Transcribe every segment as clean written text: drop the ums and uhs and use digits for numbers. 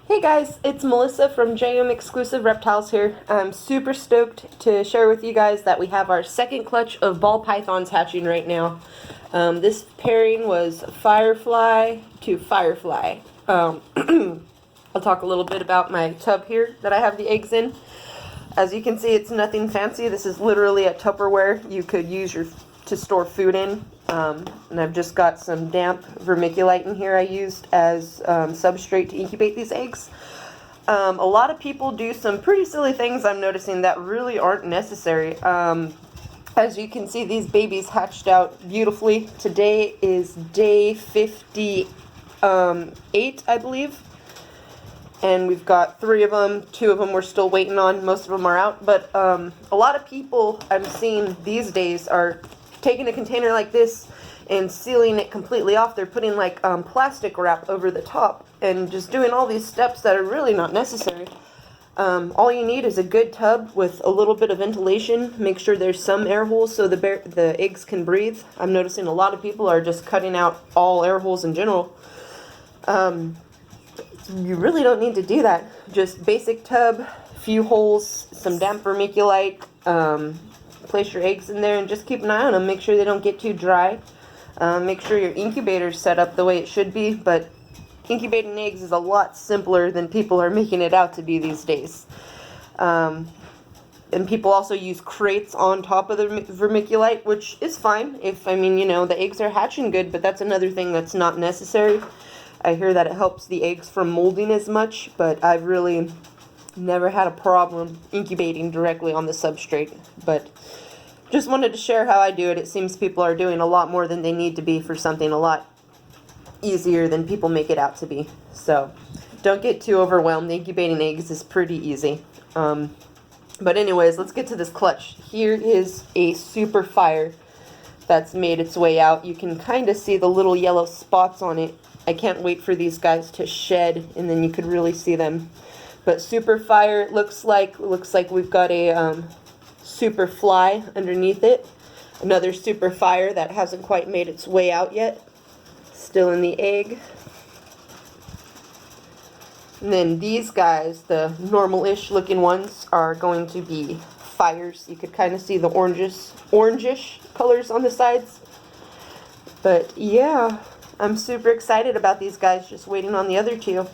Hey guys, it's Melissa from JM Exclusive Reptiles here. I'm super stoked to share with you guys that we have our second clutch of ball pythons hatching right now. This pairing was Firefly to Firefly. I'll talk a little bit about my tub here that I have the eggs in. As you can see, it's nothing fancy. This is literally a Tupperware you could use to store food in. And I've just got some damp vermiculite in here I used as substrate to incubate these eggs. A lot of people do some pretty silly things I'm noticing that really aren't necessary. As you can see, these babies hatched out beautifully. Today is day 58, I believe. And we've got 3 of them. 2 of them we're still waiting on. Most of them are out. But a lot of people I'm seeing these days are taking a container like this and sealing it completely off. They're putting like plastic wrap over the top and just doing all these steps that are really not necessary. All you need is a good tub with a little bit of ventilation. Make sure there's some air holes so the eggs can breathe. I'm noticing a lot of people are just cutting out all air holes in general. You really don't need to do that. Just basic tub, few holes, some damp vermiculite, place your eggs in there and just keep an eye on them. Make sure they don't get too dry. Make sure your incubator's set up the way it should be, but incubating eggs is a lot simpler than people are making it out to be these days. And people also use crates on top of the vermiculite, which is fine if, the eggs are hatching good, but that's another thing that's not necessary. I hear that it helps the eggs from molding as much, but I've really never had a problem incubating directly on the substrate. But just wanted to share how I do it. It seems people are doing a lot more than they need to be for something a lot easier than people make it out to be. So don't get too overwhelmed. Incubating eggs is pretty easy. But anyways, let's get to this clutch. Here is a super fire that's made its way out. You can kind of see the little yellow spots on it. I can't wait for these guys to shed, and then you could really see them. But super fire, it looks like we've got a super fly underneath it. Another super fire that hasn't quite made its way out yet. Still in the egg. And then these guys, the normal-ish looking ones, are going to be fires. You could kind of see the orangish colors on the sides. But yeah, I'm super excited about these guys, just waiting on the other 2.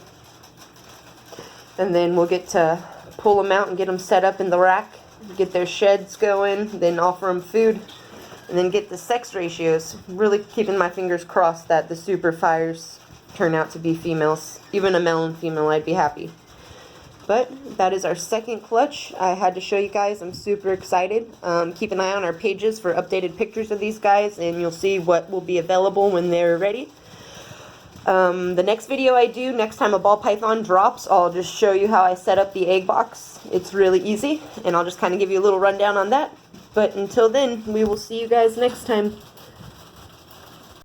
And then we'll get to pull them out and get them set up in the rack, get their sheds going, then offer them food, and then get the sex ratios. Really keeping my fingers crossed that the super fires turn out to be females. Even a male and female, I'd be happy. But that is our second clutch. I had to show you guys. I'm super excited. Keep an eye on our pages for updated pictures of these guys, and you'll see what will be available when they're ready. The next video I do, next time a ball python drops, I'll just show you how I set up the egg box. It's really easy, and I'll just kind of give you a little rundown on that. But until then, we will see you guys next time.